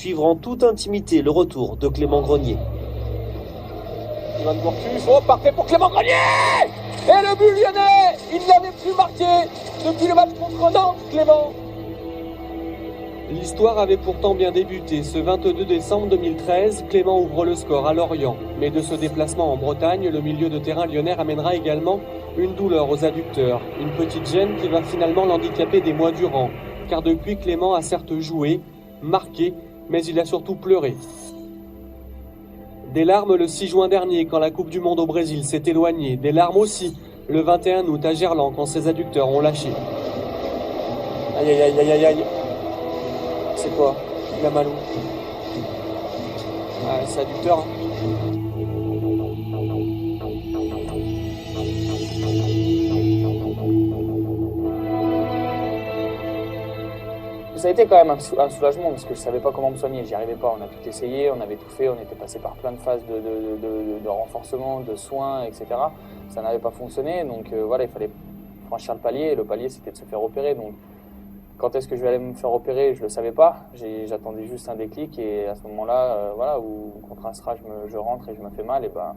suivre en toute intimité le retour de Clément Grenier. Ivan Gourcuff, oh parfait pour Clément Grenier. Et le but lyonnais, il n'avait plus marqué depuis le match contre Nantes, Clément. L'histoire avait pourtant bien débuté. Ce 22 décembre 2013, Clément ouvre le score à Lorient. Mais de ce déplacement en Bretagne, le milieu de terrain lyonnais amènera également une douleur aux adducteurs. Une petite gêne qui va finalement l'handicaper des mois durant. Car depuis, Clément a certes joué, marqué, mais il a surtout pleuré. Des larmes le 6 juin dernier quand la Coupe du Monde au Brésil s'est éloignée. Des larmes aussi le 21 août à Gerland quand ses adducteurs ont lâché. Aïe aïe aïe aïe aïe. C'est quoi? Il a mal où? Ah, c'est adducteur. Hein. Ça a été quand même un soulagement parce que je savais pas comment me soigner, j'y arrivais pas, on a tout essayé, on avait tout fait, on était passé par plein de phases de renforcement, de soins, etc. Ça n'avait pas fonctionné, donc voilà, il fallait franchir le palier, et le palier c'était de se faire opérer. Donc quand est-ce que je vais aller me faire opérer, je le savais pas, j'attendais juste un déclic et à ce moment-là, voilà, où contre Astra je rentre et je me fais mal, et ben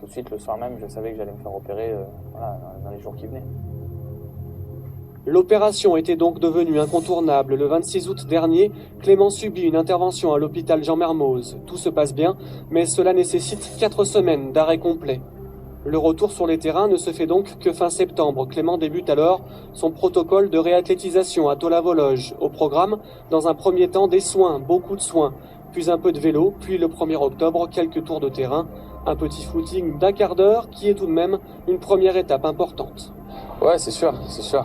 tout de suite le soir même je savais que j'allais me faire opérer voilà, dans les jours qui venaient. L'opération était donc devenue incontournable. Le 26 août dernier, Clément subit une intervention à l'hôpital Jean Mermoz. Tout se passe bien, mais cela nécessite 4 semaines d'arrêt complet. Le retour sur les terrains ne se fait donc que fin septembre. Clément débute alors son protocole de réathlétisation à Tola-Vologe. Au programme, dans un premier temps, des soins, beaucoup de soins, puis un peu de vélo, puis le 1er octobre, quelques tours de terrain, un petit footing d'1 quart d'heure qui est tout de même une première étape importante. Ouais, c'est sûr.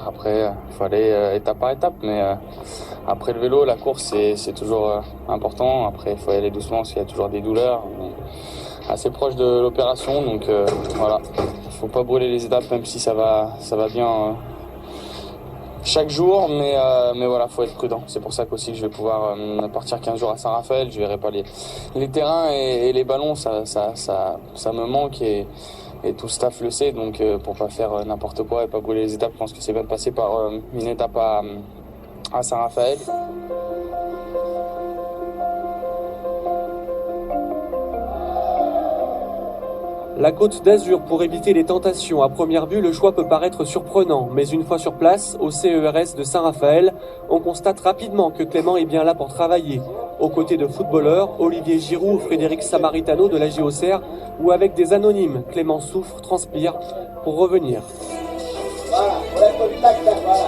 Après, il faut aller étape par étape, mais après le vélo, la course, c'est toujours important. Après, il faut y aller doucement parce qu'il y a toujours des douleurs. On est assez proche de l'opération, donc voilà. Il faut pas brûler les étapes, même si ça va bien chaque jour, mais voilà, faut être prudent. C'est pour ça qu'aussi que je vais pouvoir partir 15 jours à Saint-Raphaël. Je verrai pas les terrains et les ballons, ça me manque et tout le staff le sait, donc pour pas faire n'importe quoi et pas brûler les étapes, je pense que c'est bien de passer par une étape à Saint-Raphaël. La Côte d'Azur pour éviter les tentations. À première vue, le choix peut paraître surprenant, mais une fois sur place, au CERS de Saint-Raphaël, on constate rapidement que Clément est bien là pour travailler. Aux côtés de footballeurs, Olivier Giroud ou Frédéric Samaritano de la Auxerre, ou avec des anonymes, Clément souffre, transpire, pour revenir. Voilà, on lève pas du tac, voilà.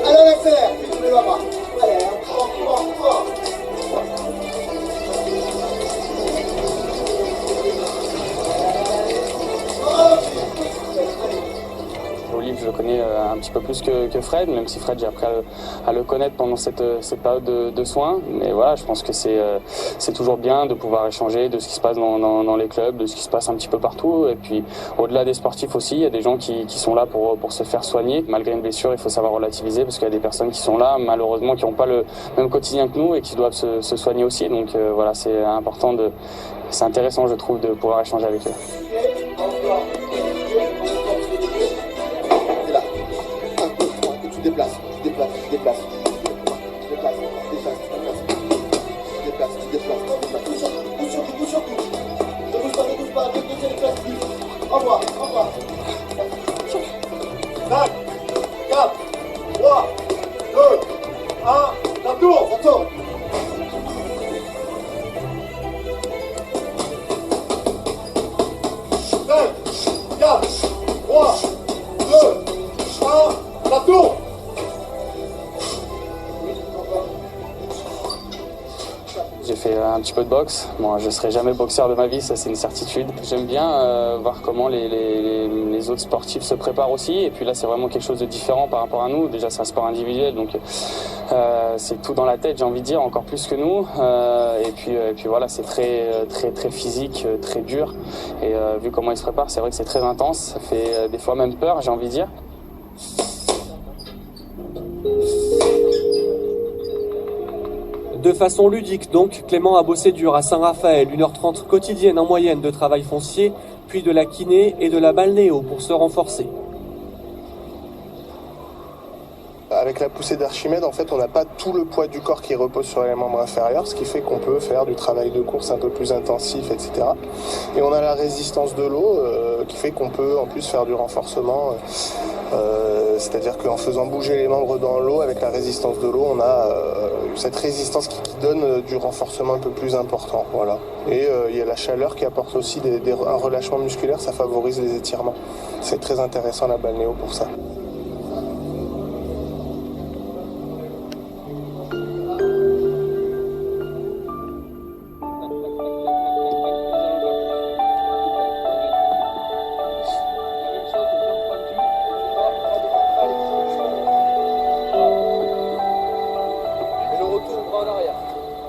Allez, les faire, tu le vas. Allez, fort. Olive, je le connais un petit peu plus que Fred, même si Fred, j'ai appris à le connaître pendant cette période de soins. Mais voilà, je pense que c'est toujours bien de pouvoir échanger de ce qui se passe dans les clubs, de ce qui se passe un petit peu partout. Et puis, au-delà des sportifs aussi, il y a des gens qui sont là pour se faire soigner. Malgré une blessure, il faut savoir relativiser parce qu'il y a des personnes qui sont là, malheureusement, qui n'ont pas le même quotidien que nous et qui doivent se soigner aussi. Donc voilà, c'est important, c'est intéressant, je trouve, de pouvoir échanger avec eux. Tu déplaces. Ne bouge pas, Au revoir. 5, 4, 3, 2, 1, ça tourne. 5, 4, 3, 2, 1, ça tourne. J'ai fait un petit peu de boxe. Moi, je ne serai jamais boxeur de ma vie, ça c'est une certitude. J'aime bien voir comment les autres sportifs se préparent aussi. Et puis là, c'est vraiment quelque chose de différent par rapport à nous. Déjà, c'est un sport individuel, donc c'est tout dans la tête, j'ai envie de dire, encore plus que nous. Et puis voilà, c'est très physique, très dur. Et vu comment ils se préparent, c'est vrai que c'est très intense. Ça fait des fois même peur, j'ai envie de dire. De façon ludique donc, Clément a bossé dur à Saint-Raphaël, 1h30 quotidienne en moyenne de travail foncier, puis de la kiné et de la balnéo pour se renforcer. Avec la poussée d'Archimède, en fait, on n'a pas tout le poids du corps qui repose sur les membres inférieurs, ce qui fait qu'on peut faire du travail de course un peu plus intensif, etc. Et on a la résistance de l'eau qui fait qu'on peut en plus faire du renforcement. C'est-à-dire qu'en faisant bouger les membres dans l'eau, avec la résistance de l'eau, on a cette résistance qui donne du renforcement un peu plus important. Voilà. Et il y a la chaleur qui apporte aussi un relâchement musculaire, ça favorise les étirements. C'est très intéressant la balnéo pour ça.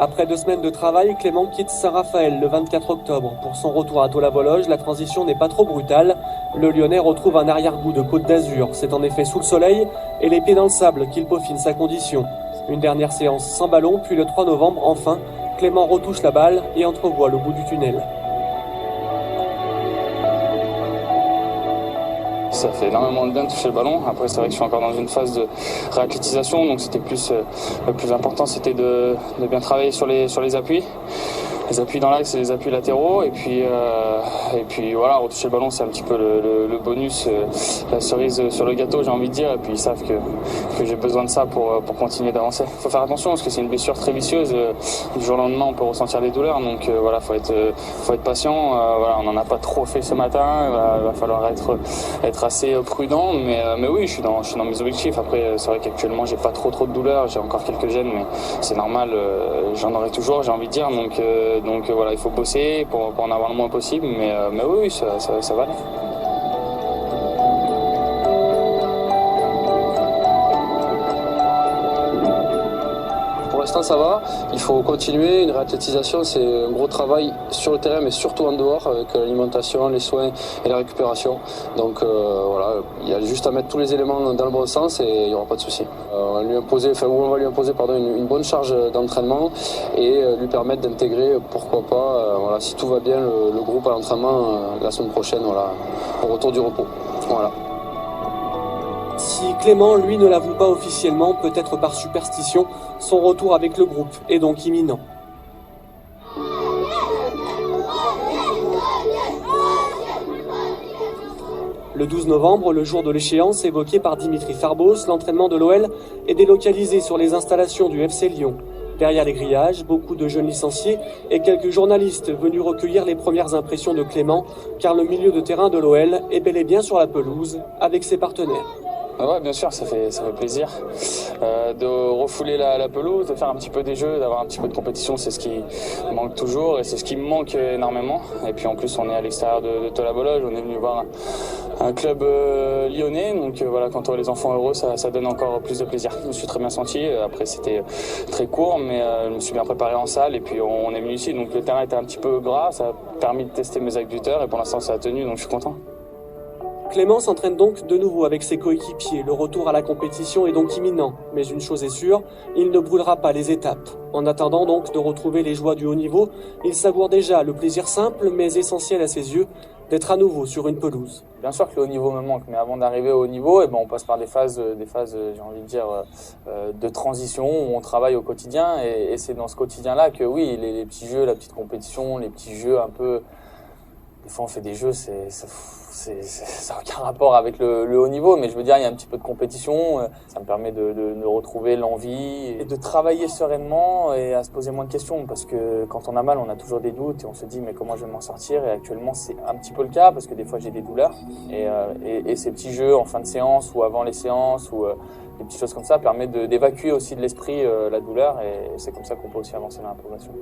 Après 2 semaines de travail, Clément quitte Saint-Raphaël le 24 octobre. Pour son retour à Tola-Vologe, la transition n'est pas trop brutale. Le Lyonnais retrouve un arrière-goût de Côte d'Azur. C'est en effet sous le soleil et les pieds dans le sable qu'il peaufine sa condition. Une dernière séance sans ballon, puis le 3 novembre, enfin, Clément retouche la balle et entrevoit le bout du tunnel. Ça fait énormément de bien de toucher le ballon. Après, c'est vrai que je suis encore dans une phase de réathlétisation, donc c'était plus le plus important, c'était de bien travailler sur les appuis. Les appuis dans l'axe et les appuis latéraux. Et puis voilà, retoucher le ballon, c'est un petit peu le bonus, la cerise sur le gâteau, j'ai envie de dire. Et puis ils savent que j'ai besoin de ça pour continuer d'avancer. Il faut faire attention parce que c'est une blessure très vicieuse. Du jour au lendemain, on peut ressentir des douleurs. Donc voilà, faut être patient. Voilà, on n'en a pas trop fait ce matin. Il va falloir être assez prudent. Mais oui, je suis dans mes objectifs. Après, c'est vrai qu'actuellement, j'ai pas trop de douleurs. J'ai encore quelques gènes, mais c'est normal. J'en aurai toujours, j'ai envie de dire. Donc voilà, il faut bosser pour en avoir le moins possible, mais oui, ça va aller. Pour l'instant ça va, il faut continuer, une réathlétisation c'est un gros travail sur le terrain mais surtout en dehors avec l'alimentation, les soins et la récupération. Donc voilà, il y a juste à mettre tous les éléments dans le bon sens et il n'y aura pas de souci. On va lui imposer une bonne charge d'entraînement et lui permettre d'intégrer, pourquoi pas, voilà, si tout va bien, le groupe à l'entraînement la semaine prochaine, voilà, au retour du repos. Voilà. Si Clément, lui, ne l'avoue pas officiellement, peut-être par superstition, son retour avec le groupe est donc imminent. Le 12 novembre, le jour de l'échéance évoqué par Dimitri Farbos, l'entraînement de l'OL est délocalisé sur les installations du FC Lyon. Derrière les grillages, beaucoup de jeunes licenciés et quelques journalistes venus recueillir les premières impressions de Clément, car le milieu de terrain de l'OL est bel et bien sur la pelouse avec ses partenaires. Ouais, bien sûr, ça fait plaisir de refouler la pelouse, de faire un petit peu des jeux, d'avoir un petit peu de compétition, c'est ce qui manque toujours et c'est ce qui me manque énormément. Et puis en plus, on est à l'extérieur de Tola-Vologe, on est venu voir un club lyonnais, donc voilà, quand on voit les enfants heureux, ça donne encore plus de plaisir. Je me suis très bien senti, après c'était très court, mais je me suis bien préparé en salle et puis on est venu ici, donc le terrain était un petit peu gras, ça a permis de tester mes adducteurs et pour l'instant ça a tenu, donc je suis content. Clément s'entraîne donc de nouveau avec ses coéquipiers. Le retour à la compétition est donc imminent. Mais une chose est sûre, il ne brûlera pas les étapes. En attendant donc de retrouver les joies du haut niveau, il savoure déjà le plaisir simple mais essentiel à ses yeux d'être à nouveau sur une pelouse. Bien sûr que le haut niveau me manque, mais avant d'arriver au haut niveau, on passe par des phases, j'ai envie de dire, de transition où on travaille au quotidien. Et c'est dans ce quotidien-là que oui, les petits jeux, la petite compétition, les petits jeux un peu... Des fois on fait des jeux, ça n'a aucun rapport avec le haut niveau, mais je veux dire, il y a un petit peu de compétition, ça me permet de retrouver l'envie et de travailler sereinement et à se poser moins de questions, parce que quand on a mal, on a toujours des doutes et on se dit mais comment je vais m'en sortir, et actuellement c'est un petit peu le cas, parce que des fois j'ai des douleurs, et ces petits jeux en fin de séance ou avant les séances, ou des petites choses comme ça, permettent d'évacuer aussi de l'esprit la douleur, et c'est comme ça qu'on peut aussi avancer dans la progression.